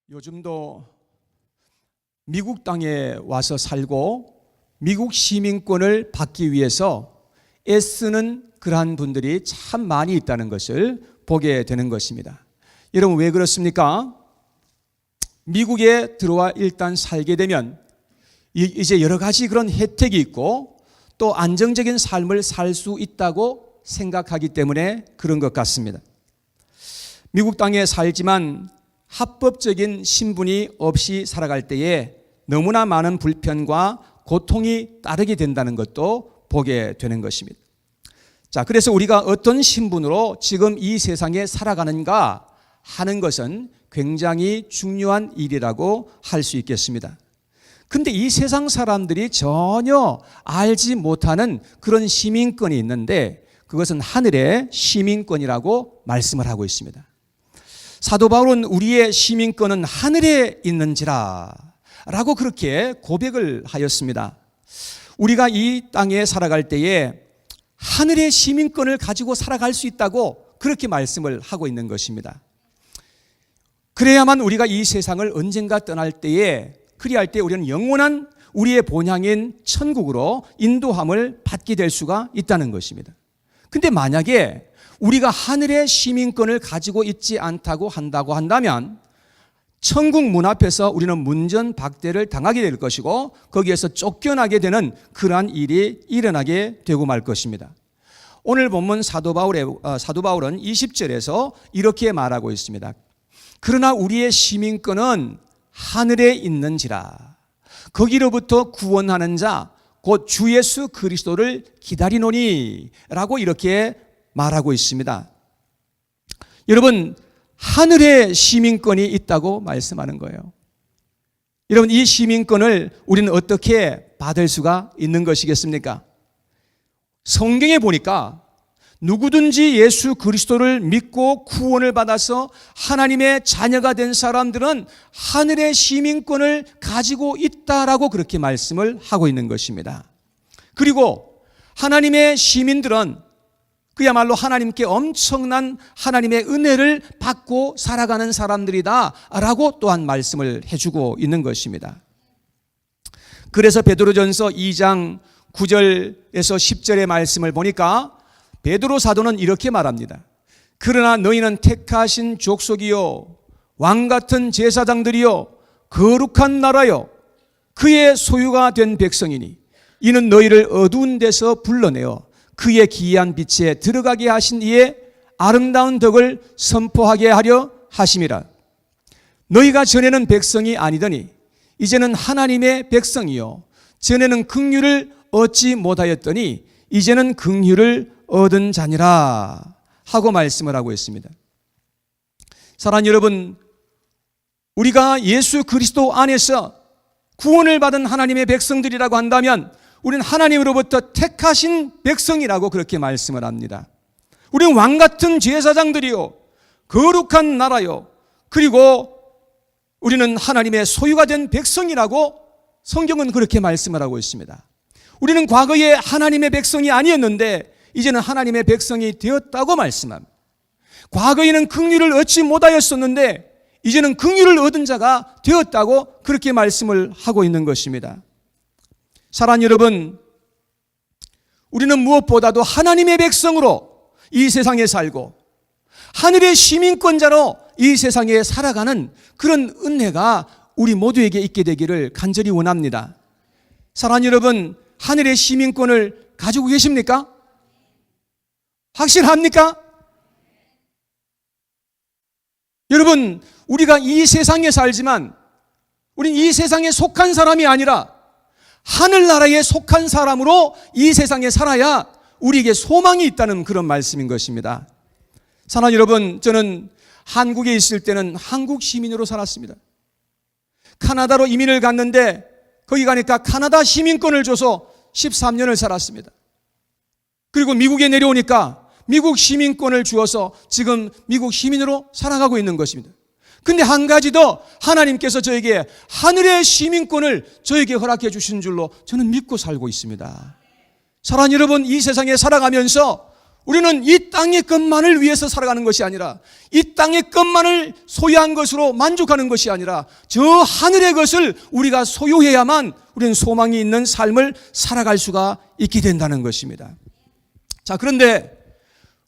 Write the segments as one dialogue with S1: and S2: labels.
S1: 요즘도 미국 땅에 와서 살고 미국 시민권을 받기 위해서 애쓰는 그러한 분들이 참 많이 있다는 것을 보게 되는 것입니다. 여러분, 왜 그렇습니까? 미국에 들어와 일단 살게 되면 이제 여러 가지 그런 혜택이 있고 또 안정적인 삶을 살 수 있다고 생각하기 때문에 그런 것 같습니다. 미국 땅에 살지만 합법적인 신분이 없이 살아갈 때에 너무나 많은 불편과 고통이 따르게 된다는 것도 보게 되는 것입니다. 자, 그래서 우리가 어떤 신분으로 지금 이 세상에 살아가는가 하는 것은 굉장히 중요한 일이라고 할 수 있겠습니다. 근데 이 세상 사람들이 전혀 알지 못하는 그런 시민권이 있는데 그것은 하늘의 시민권이라고 말씀을 하고 있습니다. 사도 바울은 우리의 시민권은 하늘에 있는지라 라고 그렇게 고백을 하였습니다. 우리가 이 땅에 살아갈 때에 하늘의 시민권을 가지고 살아갈 수 있다고 그렇게 말씀을 하고 있는 것입니다. 그래야만 우리가 이 세상을 언젠가 떠날 때에 그리할 때 우리는 영원한 우리의 본향인 천국으로 인도함을 받게 될 수가 있다는 것입니다. 근데 만약에 우리가 하늘의 시민권을 가지고 있지 않다고 한다면 천국 문 앞에서 우리는 문전박대를 당하게 될 것이고 거기에서 쫓겨나게 되는 그러한 일이 일어나게 되고 말 것입니다. 오늘 본문 사도 바울은 20절에서 이렇게 말하고 있습니다. 그러나 우리의 시민권은 하늘에 있는지라 거기로부터 구원하는 자 곧 주 예수 그리스도를 기다리노니 라고 이렇게 말하고 있습니다. 여러분, 하늘에 시민권이 있다고 말씀하는 거예요. 여러분, 이 시민권을 우리는 어떻게 받을 수가 있는 것이겠습니까? 성경에 보니까 누구든지 예수 그리스도를 믿고 구원을 받아서 하나님의 자녀가 된 사람들은 하늘의 시민권을 가지고 있다라고 그렇게 말씀을 하고 있는 것입니다. 그리고 하나님의 시민들은 그야말로 하나님께 엄청난 하나님의 은혜를 받고 살아가는 사람들이다라고 또한 말씀을 해주고 있는 것입니다. 그래서 베드로전서 2장 9절에서 10절의 말씀을 보니까 베드로 사도는 이렇게 말합니다. 그러나 너희는 택하신 족속이요 왕같은 제사장들이요 거룩한 나라요 그의 소유가 된 백성이니 이는 너희를 어두운 데서 불러내어 그의 기이한 빛에 들어가게 하신 이의 아름다운 덕을 선포하게 하려 하심이라. 너희가 전에는 백성이 아니더니 이제는 하나님의 백성이요 전에는 긍휼을 얻지 못하였더니 이제는 긍휼을 얻은 자니라 하고 말씀을 하고 있습니다. 사랑하는 여러분, 우리가 예수 그리스도 안에서 구원을 받은 하나님의 백성들이라고 한다면 우리는 하나님으로부터 택하신 백성이라고 그렇게 말씀을 합니다. 우리는 왕같은 제사장들이요 거룩한 나라요 그리고 우리는 하나님의 소유가 된 백성이라고 성경은 그렇게 말씀을 하고 있습니다. 우리는 과거에 하나님의 백성이 아니었는데 이제는 하나님의 백성이 되었다고 말씀합니다. 과거에는 긍휼을 얻지 못하였었는데 이제는 긍휼을 얻은 자가 되었다고 그렇게 말씀을 하고 있는 것입니다. 사랑하는 여러분, 우리는 무엇보다도 하나님의 백성으로 이 세상에 살고 하늘의 시민권자로 이 세상에 살아가는 그런 은혜가 우리 모두에게 있게 되기를 간절히 원합니다. 사랑하는 여러분, 하늘의 시민권을 가지고 계십니까? 확실합니까? 여러분, 우리가 이 세상에 살지만 우린 이 세상에 속한 사람이 아니라 하늘나라에 속한 사람으로 이 세상에 살아야 우리에게 소망이 있다는 그런 말씀인 것입니다. 사랑하는 여러분, 저는 한국에 있을 때는 한국 시민으로 살았습니다. 카나다로 이민을 갔는데 거기 가니까 카나다 시민권을 줘서 13년을 살았습니다. 그리고 미국에 내려오니까 미국 시민권을 주어서 지금 미국 시민으로 살아가고 있는 것입니다. 근데 한 가지 더 하나님께서 저에게 하늘의 시민권을 저에게 허락해 주신 줄로 저는 믿고 살고 있습니다. 사랑하는 여러분, 이 세상에 살아가면서 우리는 이 땅의 것만을 위해서 살아가는 것이 아니라, 이 땅의 것만을 소유한 것으로 만족하는 것이 아니라 저 하늘의 것을 우리가 소유해야만 우리는 소망이 있는 삶을 살아갈 수가 있게 된다는 것입니다. 자, 그런데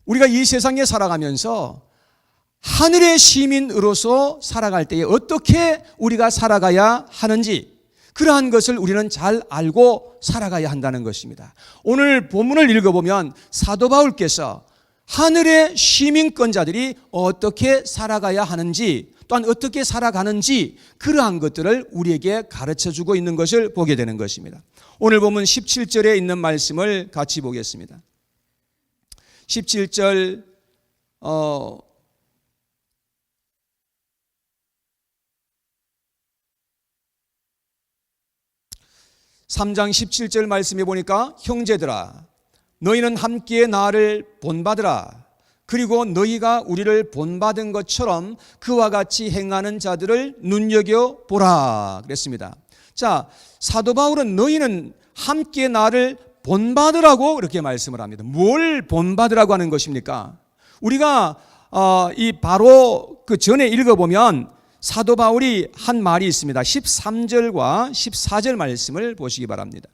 S1: 우리가 이 세상에 살아가면서 하늘의 시민으로서 살아갈 때에 어떻게 우리가 살아가야 하는지, 그러한 것을 우리는 잘 알고 살아가야 한다는 것입니다. 오늘 본문을 읽어보면 사도 바울께서 하늘의 시민권자들이 어떻게 살아가야 하는지, 또한 어떻게 살아가는지, 그러한 것들을 우리에게 가르쳐주고 있는 것을 보게 되는 것입니다. 오늘 보면 17절에 있는 말씀을 같이 보겠습니다. 17절 3장 17절 말씀해 보니까, 형제들아 너희는 함께 나를 본받으라. 그리고 너희가 우리를 본받은 것처럼 그와 같이 행하는 자들을 눈여겨보라 그랬습니다. 자, 사도 바울은 너희는 함께 나를 본받으라고 그렇게 말씀을 합니다. 뭘 본받으라고 하는 것입니까? 우리가 이 바로 그 전에 읽어보면 사도 바울이 한 말이 있습니다. 13절과 14절 말씀을 보시기 바랍니다.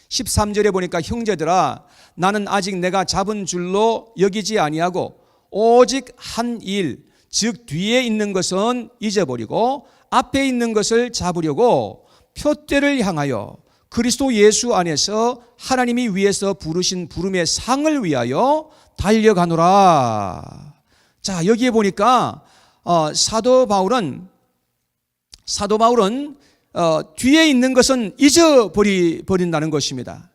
S1: 13절에 보니까, 형제들아 나는 아직 내가 잡은 줄로 여기지 아니하고 오직 한 일, 즉 뒤에 있는 것은 잊어버리고 앞에 있는 것을 잡으려고 표대를 향하여 그리스도 예수 안에서 하나님이 위에서 부르신 부름의 상을 위하여 달려가노라. 자, 여기에 보니까 사도 바울은 뒤에 있는 것은 잊어버린다는 것입니다.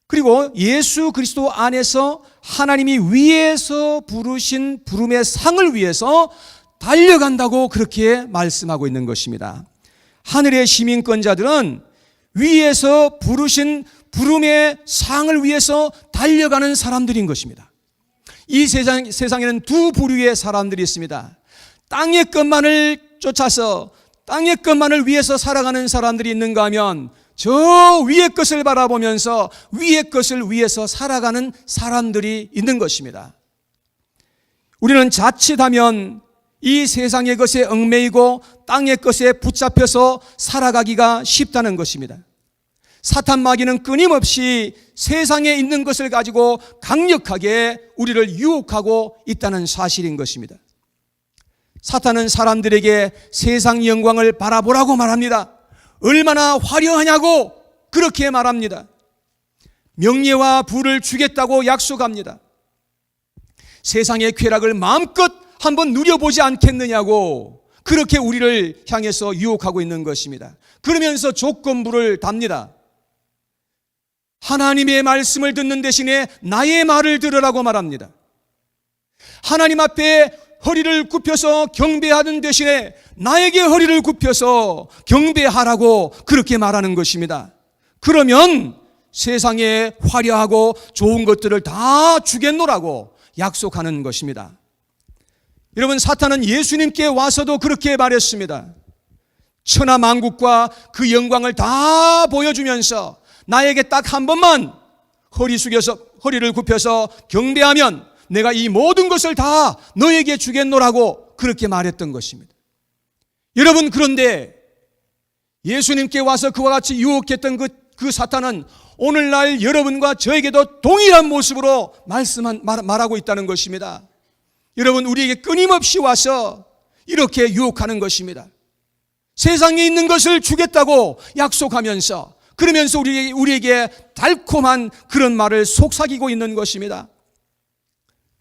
S1: 그리고 예수 그리스도 안에서 하나님이 위에서 부르신 부름의 상을 위해서 달려간다고 그렇게 말씀하고 있는 것입니다. 하늘의 시민권자들은 위에서 부르신 부름의 상을 위해서 달려가는 사람들인 것입니다. 이 세상에는 두 부류의 사람들이 있습니다. 땅의 것만을 쫓아서 땅의 것만을 위해서 살아가는 사람들이 있는가 하면, 저 위의 것을 바라보면서 위의 것을 위해서 살아가는 사람들이 있는 것입니다. 우리는 자칫하면 이 세상의 것에 얽매이고 땅의 것에 붙잡혀서 살아가기가 쉽다는 것입니다. 사탄 마귀는 끊임없이 세상에 있는 것을 가지고 강력하게 우리를 유혹하고 있다는 사실인 것입니다. 사탄은 사람들에게 세상 영광을 바라보라고 말합니다. 얼마나 화려하냐고 그렇게 말합니다. 명예와 부를 주겠다고 약속합니다. 세상의 쾌락을 마음껏 한번 누려보지 않겠느냐고 그렇게 우리를 향해서 유혹하고 있는 것입니다. 그러면서 조건부를 답니다. 하나님의 말씀을 듣는 대신에 나의 말을 들으라고 말합니다. 하나님 앞에 허리를 굽혀서 경배하는 대신에 나에게 허리를 굽혀서 경배하라고 그렇게 말하는 것입니다. 그러면 세상에 화려하고 좋은 것들을 다 주겠노라고 약속하는 것입니다. 여러분, 사탄은 예수님께 와서도 그렇게 말했습니다. 천하 만국과 그 영광을 다 보여주면서 나에게 딱 한 번만 허리를 굽혀서 경배하면 내가 이 모든 것을 다 너에게 주겠노라고 그렇게 말했던 것입니다. 여러분, 그런데 예수님께 와서 그와 같이 유혹했던 그 사탄은 오늘날 여러분과 저에게도 동일한 모습으로 말하고 있다는 것입니다. 여러분, 우리에게 끊임없이 와서 이렇게 유혹하는 것입니다. 세상에 있는 것을 주겠다고 약속하면서, 그러면서 우리에게 달콤한 그런 말을 속삭이고 있는 것입니다.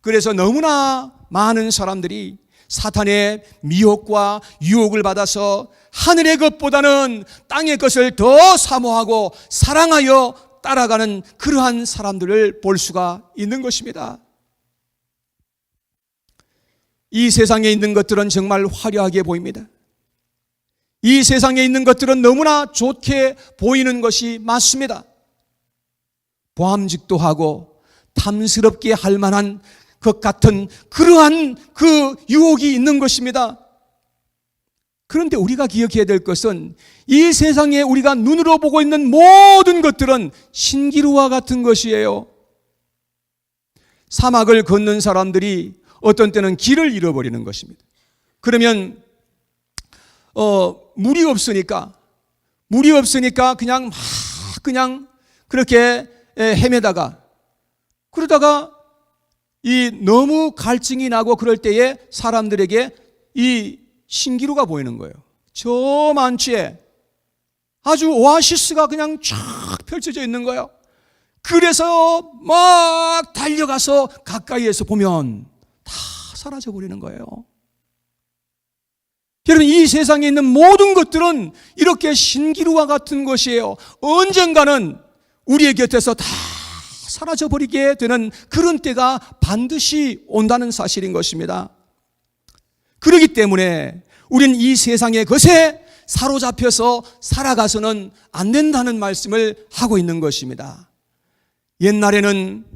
S1: 그래서 너무나 많은 사람들이 사탄의 미혹과 유혹을 받아서 하늘의 것보다는 땅의 것을 더 사모하고 사랑하여 따라가는 그러한 사람들을 볼 수가 있는 것입니다. 이 세상에 있는 것들은 정말 화려하게 보입니다. 이 세상에 있는 것들은 너무나 좋게 보이는 것이 맞습니다. 보암직도 하고 탐스럽게 할 만한 것 같은 그러한 그 유혹이 있는 것입니다. 그런데 우리가 기억해야 될 것은 이 세상에 우리가 눈으로 보고 있는 모든 것들은 신기루와 같은 것이에요. 사막을 걷는 사람들이 어떤 때는 길을 잃어버리는 것입니다. 그러면 물이 없으니까 그냥 그렇게 헤매다가 그러다가 이 너무 갈증이 나고 그럴 때에 사람들에게 이 신기루가 보이는 거예요. 저 만치에 아주 오아시스가 그냥 쫙 펼쳐져 있는 거예요. 그래서 막 달려가서 가까이에서 보면 다 사라져 버리는 거예요. 여러분, 이 세상에 있는 모든 것들은 이렇게 신기루와 같은 것이에요. 언젠가는 우리의 곁에서 다 사라져 버리게 되는 그런 때가 반드시 온다는 사실인 것입니다. 그렇기 때문에 우리는 이 세상의 것에 사로잡혀서 살아가서는 안 된다는 말씀을 하고 있는 것입니다. 옛날에는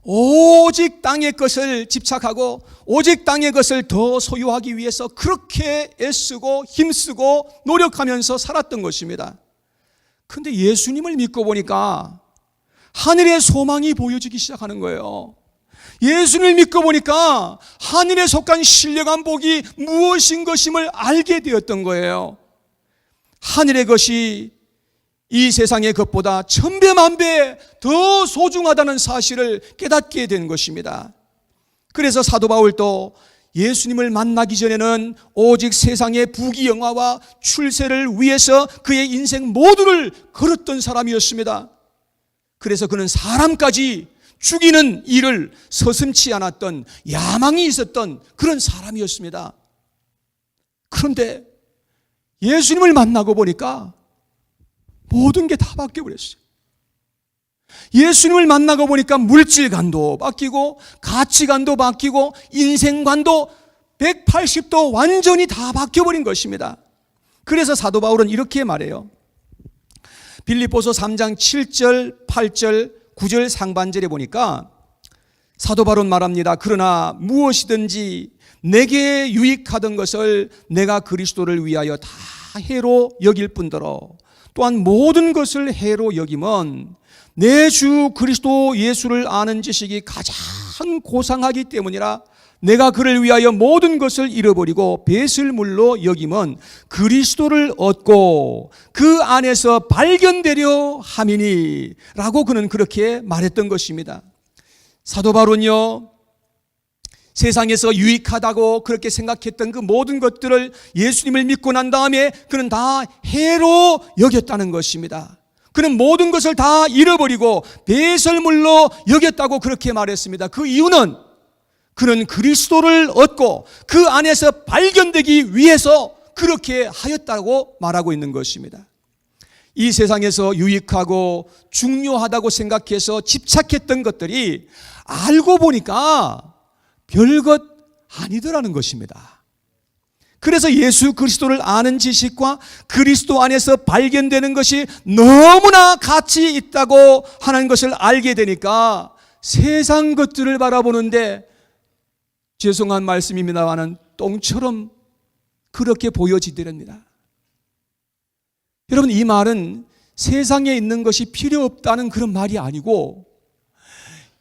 S1: 오직 땅의 것을 집착하고 오직 땅의 것을 더 소유하기 위해서 그렇게 애쓰고 힘쓰고 노력하면서 살았던 것입니다. 그런데 예수님을 믿고 보니까 하늘의 소망이 보여지기 시작하는 거예요. 예수님을 믿고 보니까 하늘에 속한 신령한 복이 무엇인 것임을 알게 되었던 거예요. 하늘의 것이 이 세상의 것보다 천배만배 더 소중하다는 사실을 깨닫게 된 것입니다. 그래서 사도 바울도 예수님을 만나기 전에는 오직 세상의 부귀영화와 출세를 위해서 그의 인생 모두를 걸었던 사람이었습니다. 그래서 그는 사람까지 죽이는 일을 서슴지 않았던 야망이 있었던 그런 사람이었습니다. 그런데 예수님을 만나고 보니까 모든 게 다 바뀌어버렸어요. 예수님을 만나고 보니까 물질관도 바뀌고 가치관도 바뀌고 인생관도 180도 완전히 다 바뀌어버린 것입니다. 그래서 사도 바울은 이렇게 말해요. 빌립보서 3장 7절, 8절, 9절 상반절에 보니까 사도 바울은 말합니다. 그러나 무엇이든지 내게 유익하던 것을 내가 그리스도를 위하여 다 해로 여길 뿐더러 또한 모든 것을 해로 여김은 내 주 그리스도 예수를 아는 지식이 가장 고상하기 때문이라. 내가 그를 위하여 모든 것을 잃어버리고 배설물로 여김은 그리스도를 얻고 그 안에서 발견되려 함이니 라고 그는 그렇게 말했던 것입니다. 사도 바울은요, 세상에서 유익하다고 그렇게 생각했던 그 모든 것들을 예수님을 믿고 난 다음에 그는 다 해로 여겼다는 것입니다. 그는 모든 것을 다 잃어버리고 배설물로 여겼다고 그렇게 말했습니다. 그 이유는 그는 그리스도를 얻고 그 안에서 발견되기 위해서 그렇게 하였다고 말하고 있는 것입니다. 이 세상에서 유익하고 중요하다고 생각해서 집착했던 것들이 알고 보니까 별것 아니더라는 것입니다. 그래서 예수 그리스도를 아는 지식과 그리스도 안에서 발견되는 것이 너무나 가치 있다고 하는 것을 알게 되니까 세상 것들을 바라보는데 죄송한 말씀입니다만은 똥처럼 그렇게 보여지더랍니다. 여러분, 이 말은 세상에 있는 것이 필요 없다는 그런 말이 아니고,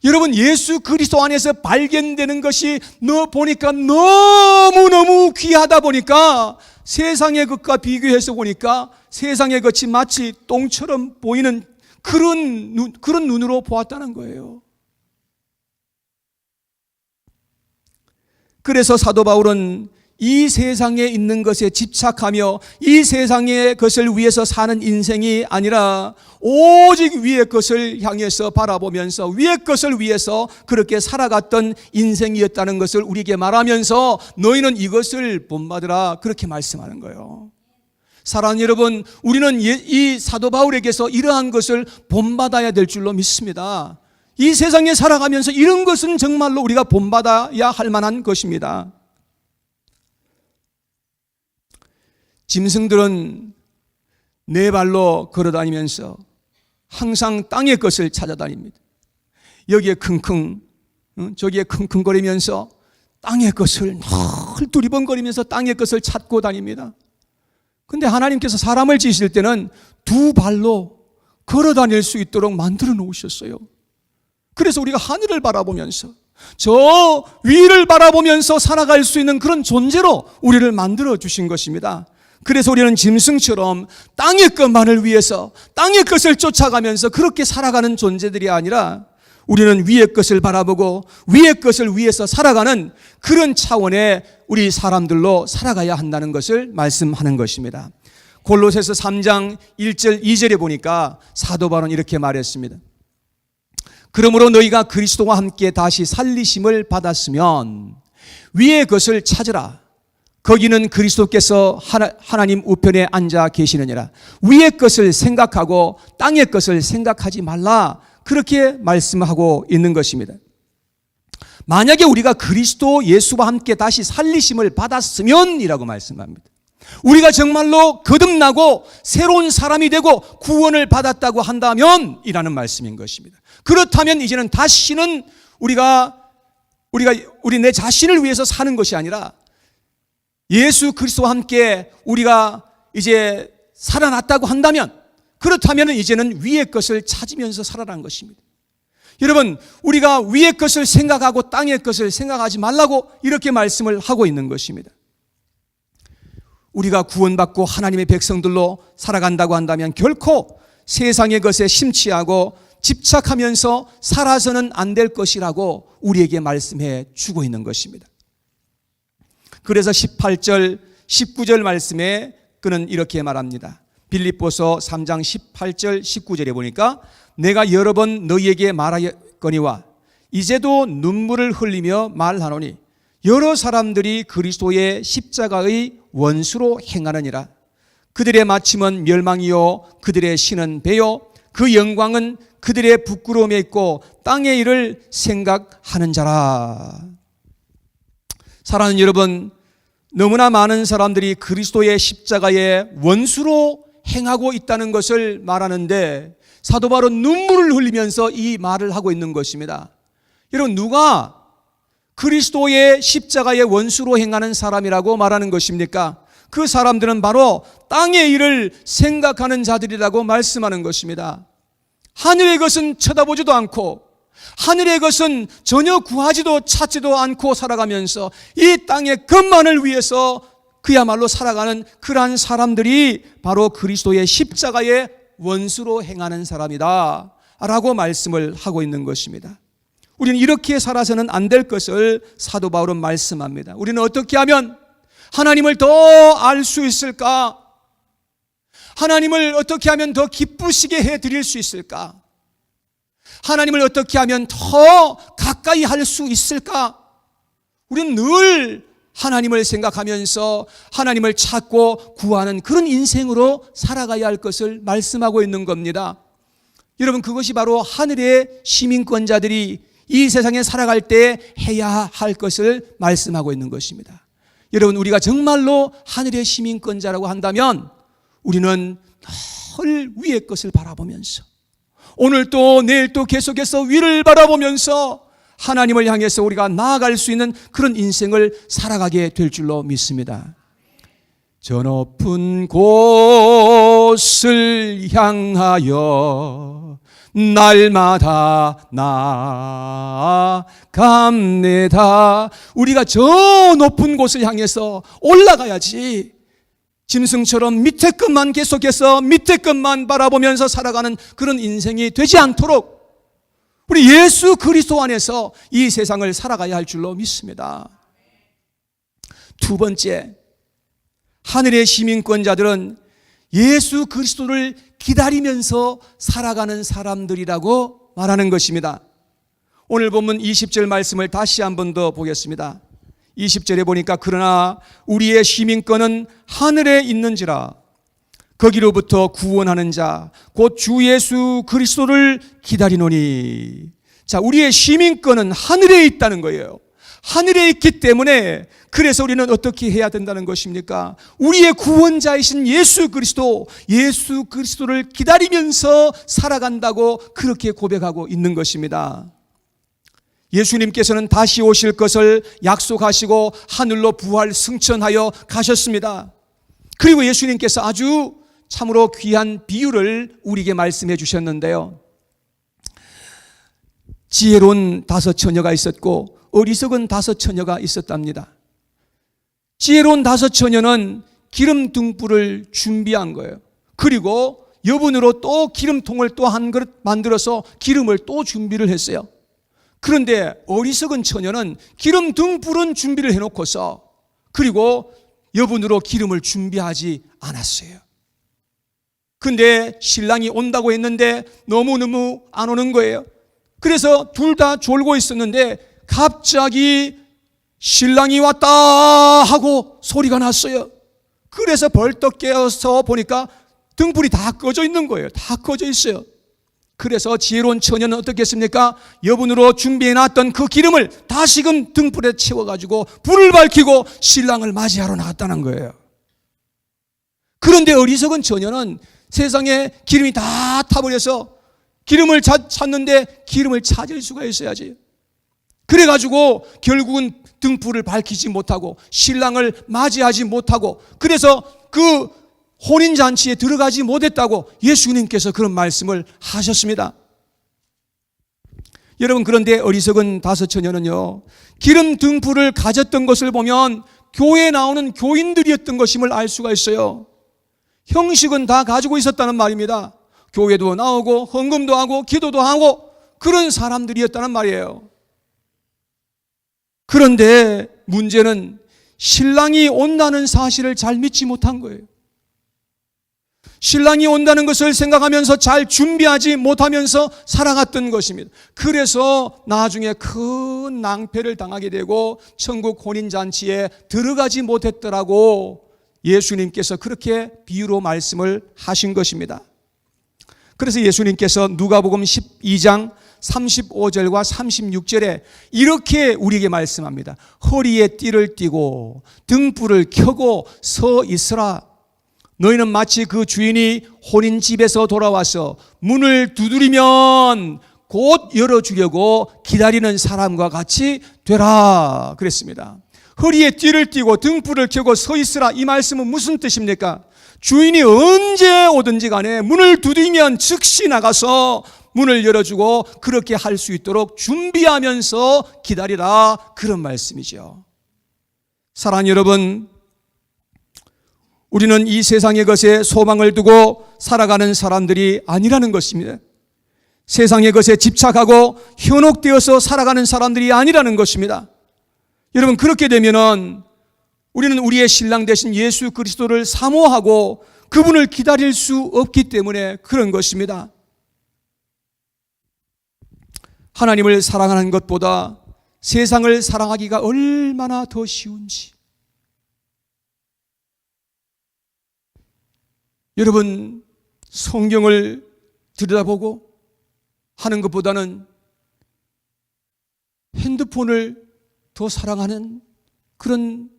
S1: 여러분, 예수 그리스도 안에서 발견되는 것이 보니까 너무너무 귀하다 보니까 세상의 것과 비교해서 보니까 세상의 것이 마치 똥처럼 보이는 그런 눈으로 보았다는 거예요. 그래서 사도 바울은 이 세상에 있는 것에 집착하며 이 세상의 것을 위해서 사는 인생이 아니라 오직 위의 것을 향해서 바라보면서 위의 것을 위해서 그렇게 살아갔던 인생이었다는 것을 우리에게 말하면서 너희는 이것을 본받으라 그렇게 말씀하는 거예요. 사랑하는 여러분, 우리는 이 사도 바울에게서 이러한 것을 본받아야 될 줄로 믿습니다. 이 세상에 살아가면서 이런 것은 정말로 우리가 본받아야 할 만한 것입니다. 짐승들은 네 발로 걸어다니면서 항상 땅의 것을 찾아다닙니다. 여기에 킁킁 저기에 킁킁거리면서 땅의 것을 늘 두리번거리면서 땅의 것을 찾고 다닙니다. 그런데 하나님께서 사람을 지으실 때는 두 발로 걸어다닐 수 있도록 만들어 놓으셨어요. 그래서 우리가 하늘을 바라보면서 저 위를 바라보면서 살아갈 수 있는 그런 존재로 우리를 만들어 주신 것입니다. 그래서 우리는 짐승처럼 땅의 것만을 위해서 땅의 것을 쫓아가면서 그렇게 살아가는 존재들이 아니라 우리는 위의 것을 바라보고 위의 것을 위해서 살아가는 그런 차원의 우리 사람들로 살아가야 한다는 것을 말씀하는 것입니다. 골로새서 3장 1절 2절에 보니까 사도 바울은 이렇게 말했습니다. 그러므로 너희가 그리스도와 함께 다시 살리심을 받았으면 위의 것을 찾으라. 거기는 그리스도께서 하나님 우편에 앉아 계시느니라. 위의 것을 생각하고 땅의 것을 생각하지 말라. 그렇게 말씀하고 있는 것입니다. 만약에 우리가 그리스도 예수와 함께 다시 살리심을 받았으면 이라고 말씀합니다. 우리가 정말로 거듭나고 새로운 사람이 되고 구원을 받았다고 한다면 이라는 말씀인 것입니다. 그렇다면 이제는 다시는 우리 내 자신을 위해서 사는 것이 아니라 예수 그리스도와 함께 우리가 이제 살아났다고 한다면, 그렇다면 이제는 위의 것을 찾으면서 살아난 것입니다. 여러분, 우리가 위의 것을 생각하고 땅의 것을 생각하지 말라고 이렇게 말씀을 하고 있는 것입니다. 우리가 구원받고 하나님의 백성들로 살아간다고 한다면 결코 세상의 것에 심취하고 집착하면서 살아서는 안 될 것이라고 우리에게 말씀해 주고 있는 것입니다. 그래서 18절, 19절 말씀에 그는 이렇게 말합니다. 빌립보서 3장 18절, 19절에 보니까 내가 여러 번 너희에게 말하였거니와 이제도 눈물을 흘리며 말하노니 여러 사람들이 그리스도의 십자가의 원수로 행하느니라. 그들의 마침은 멸망이요 그들의 신은 배요 그 영광은 그들의 부끄러움에 있고 땅의 일을 생각하는 자라. 사랑하는 여러분, 너무나 많은 사람들이 그리스도의 십자가의 원수로 행하고 있다는 것을 말하는데 사도 바울은 눈물을 흘리면서 이 말을 하고 있는 것입니다. 여러분, 누가 그리스도의 십자가의 원수로 행하는 사람이라고 말하는 것입니까? 그 사람들은 바로 땅의 일을 생각하는 자들이라고 말씀하는 것입니다. 하늘의 것은 쳐다보지도 않고 하늘의 것은 전혀 구하지도 찾지도 않고 살아가면서 이 땅의 것만을 위해서 그야말로 살아가는 그러한 사람들이 바로 그리스도의 십자가의 원수로 행하는 사람이다 라고 말씀을 하고 있는 것입니다. 우리는 이렇게 살아서는 안 될 것을 사도 바울은 말씀합니다. 우리는 어떻게 하면 하나님을 더 알 수 있을까? 하나님을 어떻게 하면 더 기쁘시게 해드릴 수 있을까? 하나님을 어떻게 하면 더 가까이 할 수 있을까? 우리는 늘 하나님을 생각하면서 하나님을 찾고 구하는 그런 인생으로 살아가야 할 것을 말씀하고 있는 겁니다. 여러분, 그것이 바로 하늘의 시민권자들이 이 세상에 살아갈 때 해야 할 것을 말씀하고 있는 것입니다. 여러분, 우리가 정말로 하늘의 시민권자라고 한다면 우리는 늘 위의 것을 바라보면서 오늘 또 내일 또 계속해서 위를 바라보면서 하나님을 향해서 우리가 나아갈 수 있는 그런 인생을 살아가게 될 줄로 믿습니다. 저 높은 곳을 향하여 날마다 나아갑니다. 우리가 저 높은 곳을 향해서 올라가야지 짐승처럼 밑에 것만 계속해서 밑에 것만 바라보면서 살아가는 그런 인생이 되지 않도록 우리 예수 그리스도 안에서 이 세상을 살아가야 할 줄로 믿습니다. 두 번째, 하늘의 시민권자들은 예수 그리스도를 기다리면서 살아가는 사람들이라고 말하는 것입니다. 오늘 본문 20절 말씀을 다시 한 번 더 보겠습니다. 20절에 보니까 그러나 우리의 시민권은 하늘에 있는지라 거기로부터 구원하는 자 곧 주 예수 그리스도를 기다리노니. 자, 우리의 시민권은 하늘에 있다는 거예요. 하늘에 있기 때문에 그래서 우리는 어떻게 해야 된다는 것입니까? 우리의 구원자이신 예수 그리스도를 기다리면서 살아간다고 그렇게 고백하고 있는 것입니다. 예수님께서는 다시 오실 것을 약속하시고 하늘로 부활 승천하여 가셨습니다. 그리고 예수님께서 아주 참으로 귀한 비유를 우리에게 말씀해 주셨는데요. 지혜로운 5 처녀가 있었고 어리석은 5 처녀가 있었답니다. 지혜로운 5 처녀는 기름 등불을 준비한 거예요. 그리고 여분으로 또 기름통을 또 한 그릇 만들어서 기름을 또 준비를 했어요. 그런데 어리석은 처녀는 기름 등불은 준비를 해놓고서 그리고 여분으로 기름을 준비하지 않았어요. 근데 신랑이 온다고 했는데 너무너무 안 오는 거예요. 그래서 둘 다 졸고 있었는데 갑자기 신랑이 왔다 하고 소리가 났어요. 그래서 벌떡 깨어서 보니까 등불이 다 꺼져 있는 거예요. 다 꺼져 있어요. 그래서 지혜로운 처녀는 어떻게 했습니까? 여분으로 준비해놨던 그 기름을 다시금 등불에 채워가지고 불을 밝히고 신랑을 맞이하러 나갔다는 거예요. 그런데 어리석은 처녀는 세상에 기름이 다 타버려서 기름을 찾는데 기름을 찾을 수가 있어야지. 그래가지고 결국은 등불을 밝히지 못하고 신랑을 맞이하지 못하고 그래서 그 혼인잔치에 들어가지 못했다고 예수님께서 그런 말씀을 하셨습니다. 여러분, 그런데 어리석은 5 처녀는요, 기름 등불을 가졌던 것을 보면 교회에 나오는 교인들이었던 것임을 알 수가 있어요. 형식은 다 가지고 있었다는 말입니다. 교회도 나오고 헌금도 하고 기도도 하고 그런 사람들이었다는 말이에요. 그런데 문제는 신랑이 온다는 사실을 잘 믿지 못한 거예요. 신랑이 온다는 것을 생각하면서 잘 준비하지 못하면서 살아갔던 것입니다. 그래서 나중에 큰 낭패를 당하게 되고 천국 혼인잔치에 들어가지 못했더라고 예수님께서 그렇게 비유로 말씀을 하신 것입니다. 그래서 예수님께서 누가복음 12장 35절과 36절에 이렇게 우리에게 말씀합니다. 허리에 띠를 띠고 등불을 켜고 서 있으라. 너희는 마치 그 주인이 혼인집에서 돌아와서 문을 두드리면 곧 열어주려고 기다리는 사람과 같이 되라 그랬습니다. 허리에 띠를 띠고 등불을 켜고 서 있으라, 이 말씀은 무슨 뜻입니까? 주인이 언제 오든지 간에 문을 두드리면 즉시 나가서 문을 열어주고 그렇게 할 수 있도록 준비하면서 기다리라, 그런 말씀이죠. 사랑하는 여러분, 우리는 이 세상의 것에 소망을 두고 살아가는 사람들이 아니라는 것입니다. 세상의 것에 집착하고 현혹되어서 살아가는 사람들이 아니라는 것입니다. 여러분, 그렇게 되면은 우리는 우리의 신랑 되신 예수 그리스도를 사모하고 그분을 기다릴 수 없기 때문에 그런 것입니다. 하나님을 사랑하는 것보다 세상을 사랑하기가 얼마나 더 쉬운지. 여러분, 성경을 들여다보고 하는 것보다는 핸드폰을 더 사랑하는 그런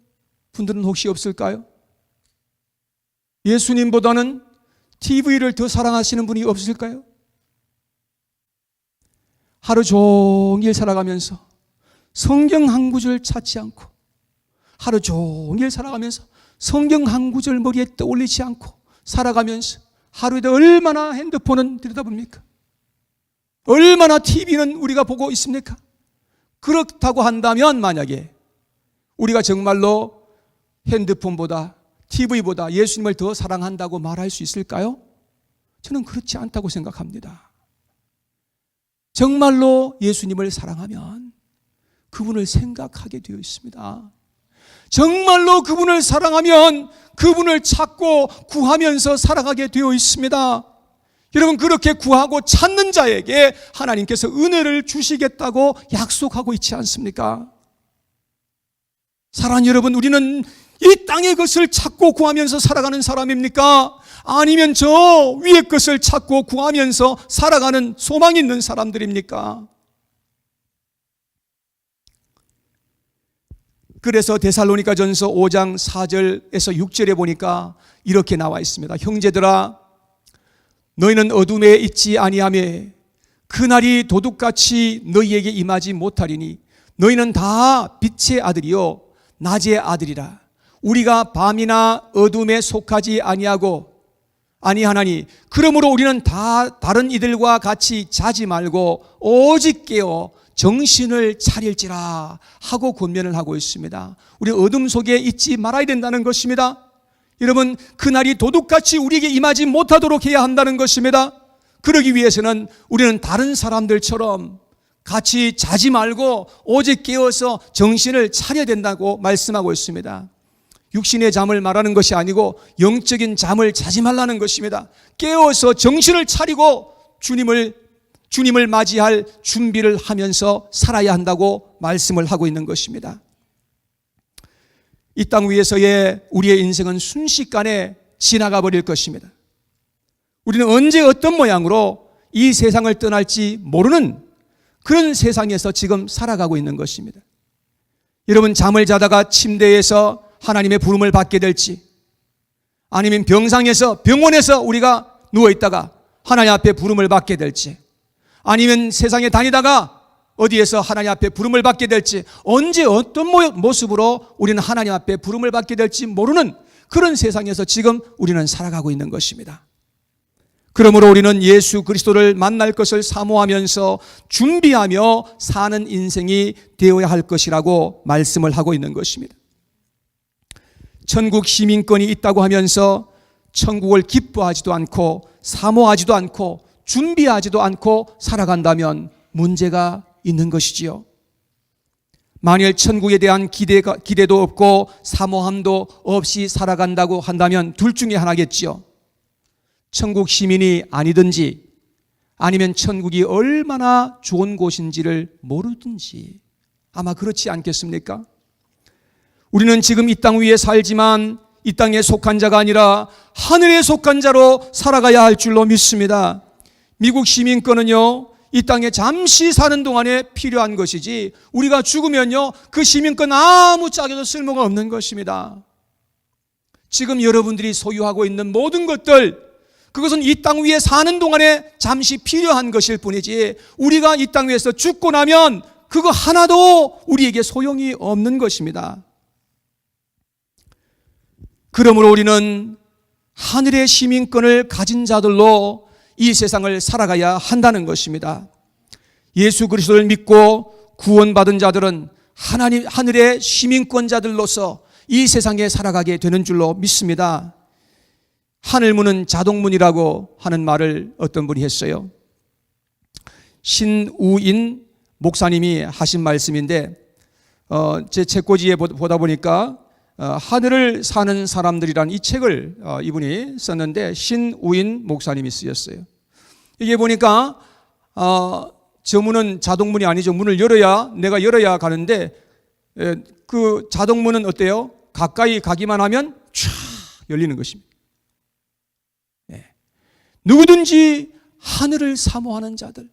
S1: 분들은 혹시 없을까요? 예수님보다는 TV를 더 사랑하시는 분이 없을까요? 하루 종일 살아가면서 성경 한 구절 찾지 않고, 하루 종일 살아가면서 성경 한 구절 머리에 떠올리지 않고 살아가면서 하루에도 얼마나 핸드폰은 들여다봅니까? 얼마나 TV는 우리가 보고 있습니까? 그렇다고 한다면 만약에 우리가 정말로 핸드폰보다 TV보다 예수님을 더 사랑한다고 말할 수 있을까요? 저는 그렇지 않다고 생각합니다. 정말로 예수님을 사랑하면 그분을 생각하게 되어 있습니다. 정말로 그분을 사랑하면 그분을 찾고 구하면서 살아가게 되어 있습니다. 여러분, 그렇게 구하고 찾는 자에게 하나님께서 은혜를 주시겠다고 약속하고 있지 않습니까? 사랑하는 여러분, 우리는 이 땅의 것을 찾고 구하면서 살아가는 사람입니까? 아니면 저 위의 것을 찾고 구하면서 살아가는 소망이 있는 사람들입니까? 그래서 데살로니가전서 5장 4절에서 6절에 보니까 이렇게 나와 있습니다. 형제들아, 너희는 어둠에 있지 아니하며 그날이 도둑같이 너희에게 임하지 못하리니 너희는 다 빛의 아들이요 낮의 아들이라. 우리가 밤이나 어둠에 속하지 아니하고 아니하나니 그러므로 우리는 다 다른 이들과 같이 자지 말고 오직 깨어 정신을 차릴지라 하고 권면을 하고 있습니다. 우리 어둠 속에 있지 말아야 된다는 것입니다. 여러분, 그날이 도둑같이 우리에게 임하지 못하도록 해야 한다는 것입니다. 그러기 위해서는 우리는 다른 사람들처럼 같이 자지 말고 오직 깨어서 정신을 차려야 된다고 말씀하고 있습니다. 육신의 잠을 말하는 것이 아니고 영적인 잠을 자지 말라는 것입니다. 깨어서 정신을 차리고 주님을 맞이할 준비를 하면서 살아야 한다고 말씀을 하고 있는 것입니다. 이 땅 위에서의 우리의 인생은 순식간에 지나가 버릴 것입니다. 우리는 언제 어떤 모양으로 이 세상을 떠날지 모르는 그런 세상에서 지금 살아가고 있는 것입니다. 여러분, 잠을 자다가 침대에서 하나님의 부름을 받게 될지, 아니면 병원에서 우리가 누워있다가 하나님 앞에 부름을 받게 될지, 아니면 세상에 다니다가 어디에서 하나님 앞에 부름을 받게 될지, 언제 어떤 모습으로 우리는 하나님 앞에 부름을 받게 될지 모르는 그런 세상에서 지금 우리는 살아가고 있는 것입니다. 그러므로 우리는 예수 그리스도를 만날 것을 사모하면서 준비하며 사는 인생이 되어야 할 것이라고 말씀을 하고 있는 것입니다. 천국 시민권이 있다고 하면서 천국을 기뻐하지도 않고 사모하지도 않고 준비하지도 않고 살아간다면 문제가 있는 것이지요. 만일 천국에 대한 기대도 없고 사모함도 없이 살아간다고 한다면 둘 중에 하나겠지요. 천국 시민이 아니든지 아니면 천국이 얼마나 좋은 곳인지를 모르든지, 아마 그렇지 않겠습니까? 우리는 지금 이 땅 위에 살지만 이 땅에 속한 자가 아니라 하늘에 속한 자로 살아가야 할 줄로 믿습니다. 미국 시민권은요, 이 땅에 잠시 사는 동안에 필요한 것이지 우리가 죽으면요 그 시민권 아무 짝에도 쓸모가 없는 것입니다. 지금 여러분들이 소유하고 있는 모든 것들, 그것은 이 땅 위에 사는 동안에 잠시 필요한 것일 뿐이지 우리가 이 땅 위에서 죽고 나면 그거 하나도 우리에게 소용이 없는 것입니다. 그러므로 우리는 하늘의 시민권을 가진 자들로 이 세상을 살아가야 한다는 것입니다. 예수 그리스도를 믿고 구원받은 자들은 하늘의 시민권자들로서 이 세상에 살아가게 되는 줄로 믿습니다. 하늘문은 자동문이라고 하는 말을 어떤 분이 했어요. 신우인 목사님이 하신 말씀인데, 제 책꽂이에 보다 보니까 하늘을 사는 사람들이란 이 책을 이분이 썼는데 신우인 목사님이 쓰였어요. 이게 보니까 저 문은 자동문이 아니죠. 문을 내가 열어야 가는데 그 자동문은 어때요? 가까이 가기만 하면 쫙 열리는 것입니다. 누구든지 하늘을 사모하는 자들,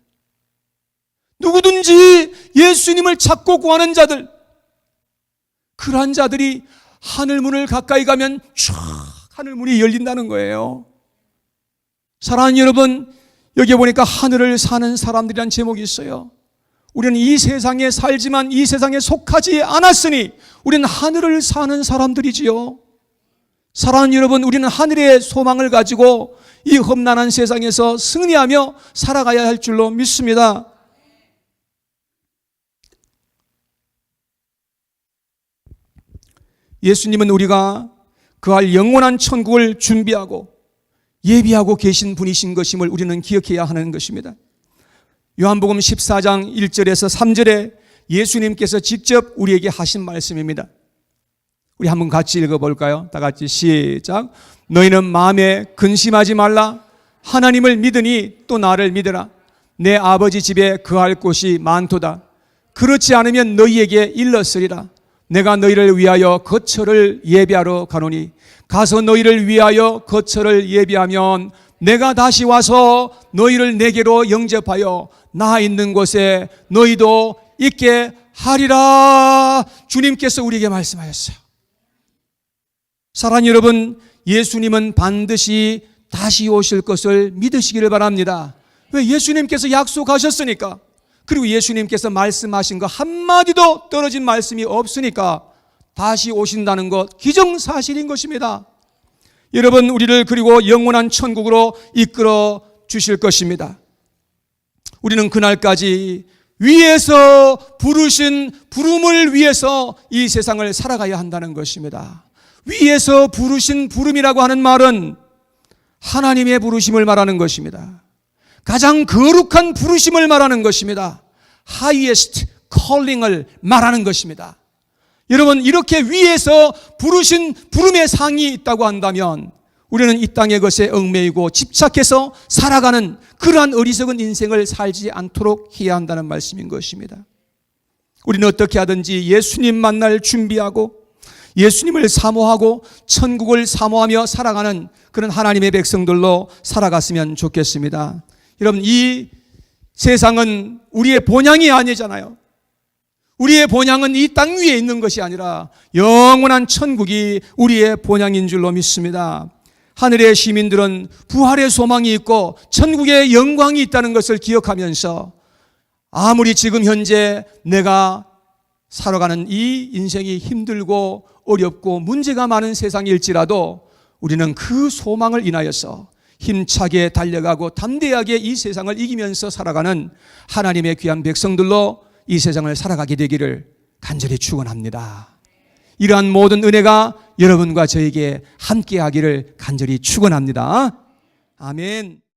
S1: 누구든지 예수님을 찾고 구하는 자들, 그러한 자들이 하늘문을 가까이 가면 쫙 하늘문이 열린다는 거예요. 사랑하는 여러분, 여기 보니까 하늘을 사는 사람들이란 제목이 있어요. 우리는 이 세상에 살지만 이 세상에 속하지 않았으니 우리는 하늘을 사는 사람들이지요. 사랑하는 여러분, 우리는 하늘의 소망을 가지고 이 험난한 세상에서 승리하며 살아가야 할 줄로 믿습니다. 예수님은 우리가 그할 영원한 천국을 준비하고 예비하고 계신 분이신 것임을 우리는 기억해야 하는 것입니다. 요한복음 14장 1절에서 3절에 예수님께서 직접 우리에게 하신 말씀입니다. 우리 한번 같이 읽어볼까요? 다 같이 시작. 너희는 마음에 근심하지 말라. 하나님을 믿으니 또 나를 믿으라. 내 아버지 집에 거할 곳이 많도다. 그렇지 않으면 너희에게 일렀으리라. 내가 너희를 위하여 거처를 예비하러 가노니 가서 너희를 위하여 거처를 예비하면 내가 다시 와서 너희를 내게로 영접하여 나 있는 곳에 너희도 있게 하리라. 주님께서 우리에게 말씀하셨어요. 사랑하는 여러분, 예수님은 반드시 다시 오실 것을 믿으시기를 바랍니다. 왜? 예수님께서 약속하셨으니까. 그리고 예수님께서 말씀하신 거 한마디도 떨어진 말씀이 없으니까 다시 오신다는 것 기정사실인 것입니다. 여러분, 우리를 그리고 영원한 천국으로 이끌어 주실 것입니다. 우리는 그날까지 위에서 부르신 부름을 위해서 이 세상을 살아가야 한다는 것입니다. 위에서 부르신 부름이라고 하는 말은 하나님의 부르심을 말하는 것입니다. 가장 거룩한 부르심을 말하는 것입니다. highest calling을 말하는 것입니다. 여러분, 이렇게 위에서 부르신 부름의 상이 있다고 한다면 우리는 이 땅의 것에 얽매이고 집착해서 살아가는 그러한 어리석은 인생을 살지 않도록 해야 한다는 말씀인 것입니다. 우리는 어떻게 하든지 예수님 만날 준비하고 예수님을 사모하고 천국을 사모하며 살아가는 그런 하나님의 백성들로 살아갔으면 좋겠습니다. 여러분, 이 세상은 우리의 본향이 아니잖아요. 우리의 본향은 이 땅 위에 있는 것이 아니라 영원한 천국이 우리의 본향인 줄로 믿습니다. 하늘의 시민들은 부활의 소망이 있고 천국의 영광이 있다는 것을 기억하면서 아무리 지금 현재 내가 살아가는 이 인생이 힘들고 어렵고 문제가 많은 세상일지라도 우리는 그 소망을 인하여서 힘차게 달려가고 담대하게 이 세상을 이기면서 살아가는 하나님의 귀한 백성들로 이 세상을 살아가게 되기를 간절히 축원합니다. 이러한 모든 은혜가 여러분과 저에게 함께하기를 간절히 축원합니다. 아멘.